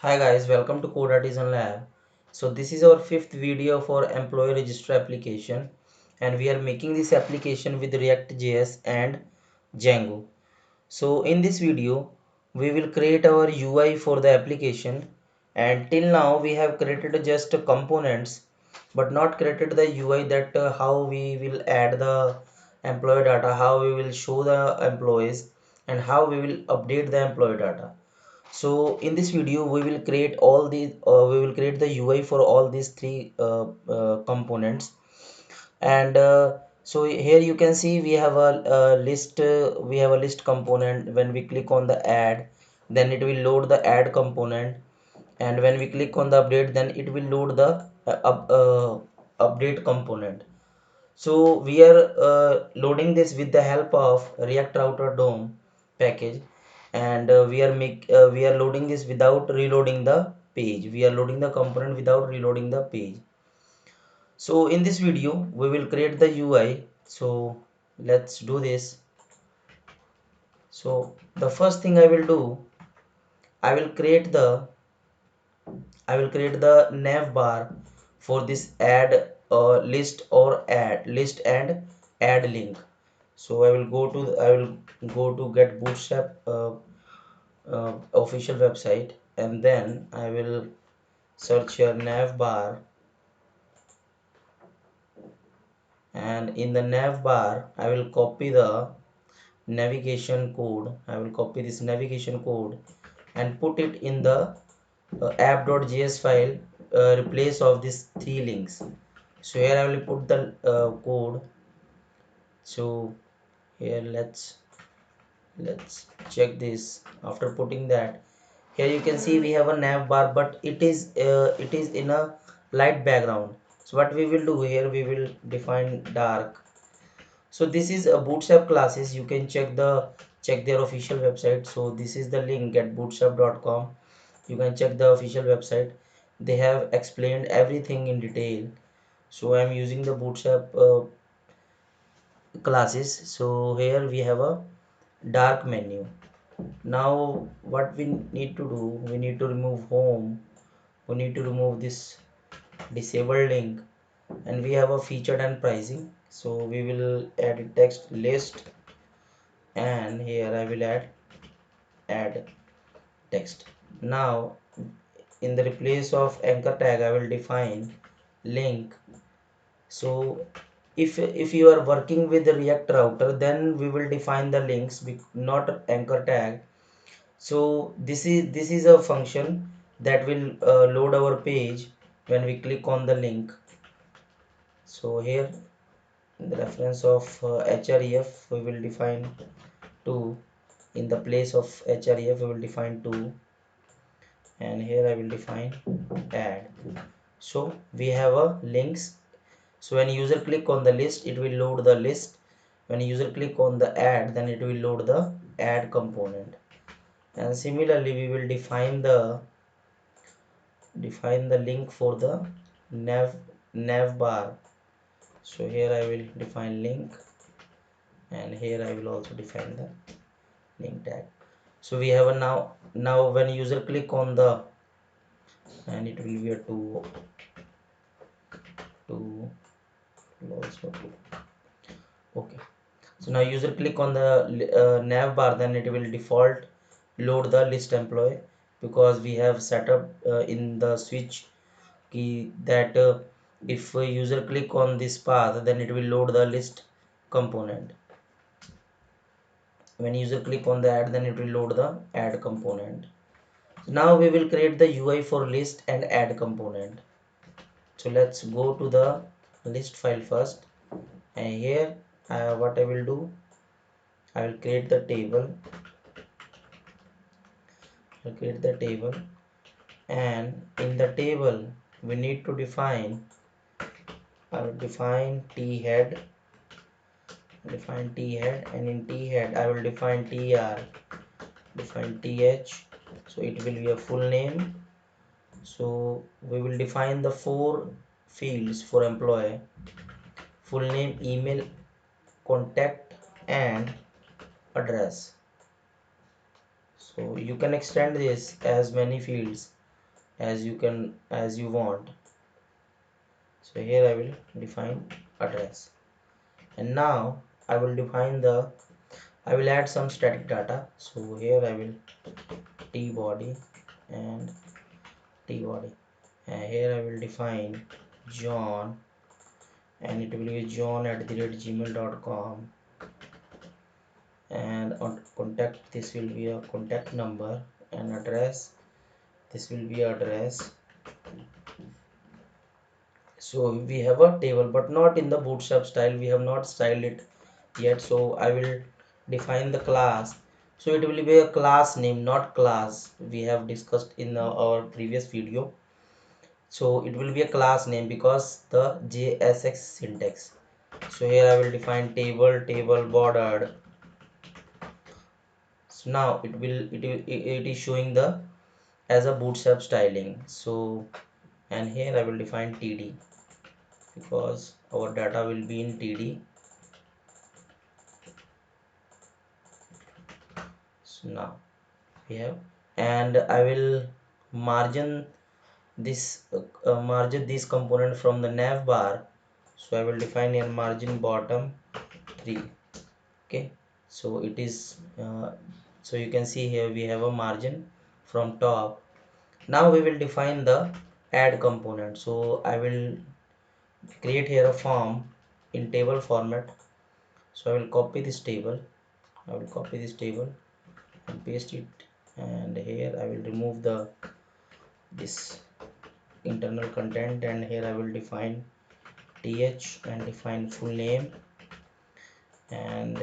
Hi guys, welcome to Code Artisan Lab. So this is our fifth video for employee register application, and we are making this application with React.js and Django. So in this video we will create our UI for the application, and till now we have created just components but not created the UI, that how we will add the employee data, how we will show the employees, and how we will update the employee data. So in this video we will create all these we will create the UI for all these three components. And so here you can see we have a list, we have a list component. When we click on the add, then it will load the add component, and when we click on the update, then it will load the update component. So we are loading this with the help of React Router DOM package, and we are loading this without reloading the page. We are loading the component without reloading the page. So in this video we will create the UI. So let's do this. So the first thing I will do, I will create the nav bar for this add list or add list and add link. So I will go to get bootstrap official website, and then I will search your nav bar, and in the nav bar I will copy the navigation code. I will copy this navigation code and put it in the app.js file, replace of these three links. So here I will put the code. So here let's check this. After putting that, here you can see we have a nav bar, but it is in a light background. So what we will do here, we will define dark. So this is a bootstrap classes. You can check their official website. So this is the link at bootstrap.com. You can check the official website. They have explained everything in detail. So I am using the bootstrap classes. So here we have a dark menu. Now what we need to do, we need to remove home, we need to remove this disabled link, and we have a featured and pricing. So we will add a text list, and here I will add text. Now in the replace of anchor tag I will define link. So if you are working with the React router, then we will define the links, not anchor tag. So this is a function that will load our page when we click on the link. So here in the reference of href we will define 2. In the place of href we will define 2, and here I will define add. So we have a links. So when user click on the list, it will load the list. When user click on the add, then it will load the add component. And similarly we will define the link for the nav bar. So here I will define link, and here I will also define the link tag. So we have a now when user click on the, and it will be a 2 also 2. Okay, so now user click on the nav bar, then it will default load the list employee, because we have set up in the switch key that if a user click on this path, then it will load the list component. When user click on the add, then it will load the add component. Now we will create the UI for list and add component. So let's go to the list file first, and here what I will do, I will create the table. I'll create the table, and in the table we need to define, I will define t head, and in t head I will define tr, define th. So it will be a full name. So we will define the 4 fields for employee: full name, email, contact, and address. So you can extend this as many fields. as you want. So here I will define address, and now I will add some static data. So here I will tbody and tbody, and here I will define John, and it will be john@gmail.com, and on contact this will be a contact number, and address this will be address. So we have a table, but not in the bootstrap style, we have not styled it yet. So I will define the class. So it will be a class name, not class, we have discussed in our previous video. So it will be a class name because the JSX syntax. So here I will define table bordered. So now it is showing the as a bootstrap styling. So, and here I will define TD because our data will be in TD. So now we have, and I will margin this component from the nav bar. So I will define a margin bottom 3. Okay, so it is so you can see here we have a margin from top. Now we will define the add component. So I will create here a form in table format. So I will copy this table, and paste it, and here I will remove this internal content, and here I will define th and define full name, and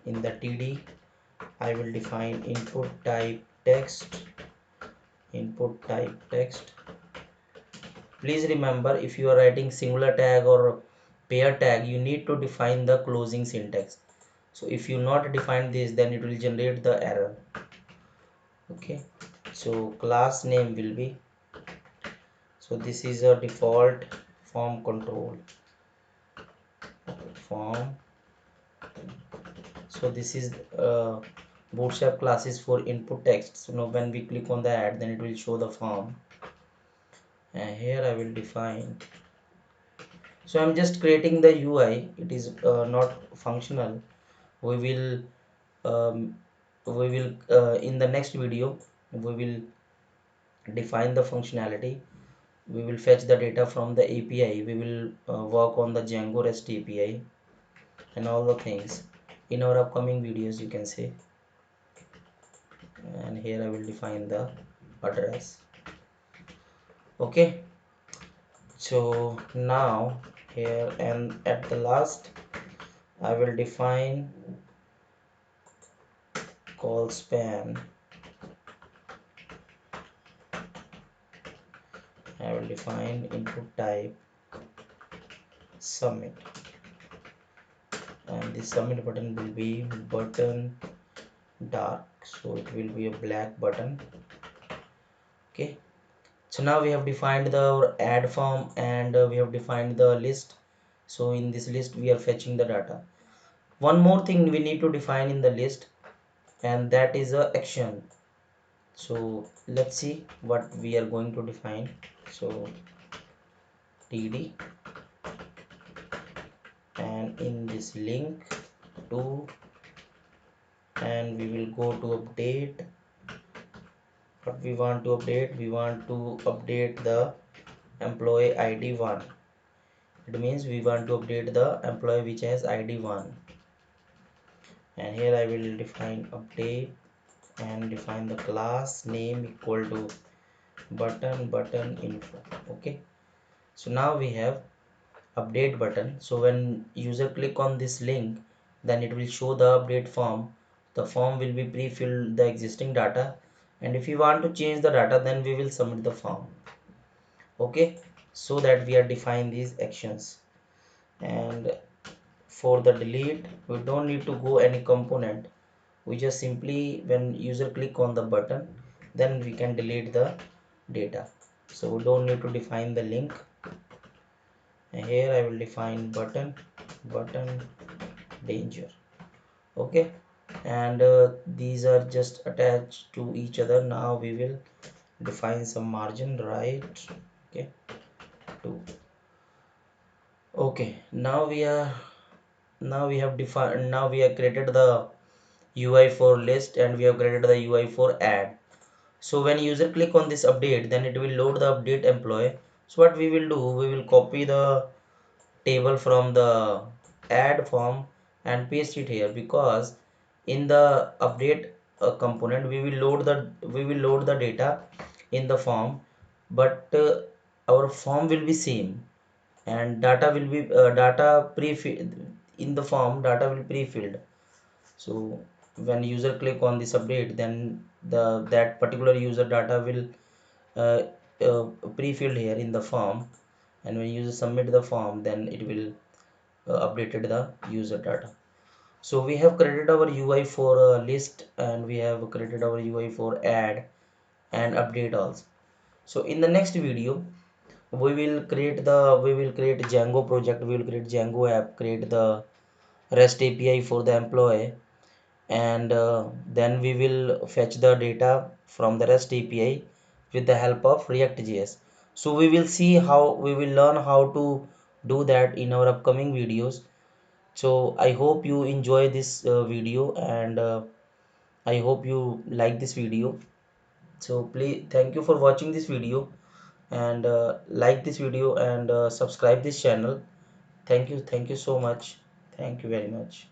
in the td I will define input type text. Please remember, if you are writing singular tag or pair tag, you need to define the closing syntax. So if you not define this, then it will generate the error. Okay, so class name will be, so this is a default form control form. So this is bootstrap classes for input text. So now when we click on the add, then it will show the form, and here I will define. So I'm just creating the UI, it is not functional. We will in the next video we will define the functionality. We will fetch the data from the API. We will work on the Django REST API and all the things in our upcoming videos, you can say. And here I will define the address. Okay, so now here and at the last I will define call span. I will define input type submit, and the submit button will be button dark, so it will be a black button. Okay, so now we have defined the add form, and we have defined the list. So in this list we are fetching the data. One more thing we need to define in the list, and that is a action. So let's see what we are going to define. So td, and in this link to, and we will go to update. What we want to update, we want to update the employee id 1. It means we want to update the employee which has id 1, and here I will define update and define the class name equal to button info. Okay, so now we have update button. So when user click on this link, then it will show the update form. The form will be pre-filled the existing data, and if you want to change the data, then we will submit the form. Okay, so that we are defining these actions. And for the delete, we don't need to go any component. We just simply, when user click on the button, then we can delete the data. So we don't need to define the link. And here I will define button danger. Okay, and these are just attached to each other. Now we will define some margin, right? Okay, 2. Okay, now we have defined, now we have created the UI for list and we have created the UI for add. So when user click on this update, then it will load the update employee. So what we will do, we will copy the table from the add form and paste it here, because in the update component we will load the data in the form, but our form will be same and data will be data pre-filled in the form, data will pre-filled. So when user click on this update, then that particular user data will uh, uh, pre-filled here in the form, and when user submit the form, then it will updated the user data. So we have created our UI for list and we have created our UI for add and update also. So in the next video we will create Django project, we will create Django app, create the REST API for the employee, and then we will fetch the data from the REST API with the help of React.js. So we will see how, we will learn how to do that in our upcoming videos. So I hope you enjoy this video, and I hope you like this video. So please, thank you for watching this video, and like this video and subscribe this channel. Thank you so much. Thank you very much.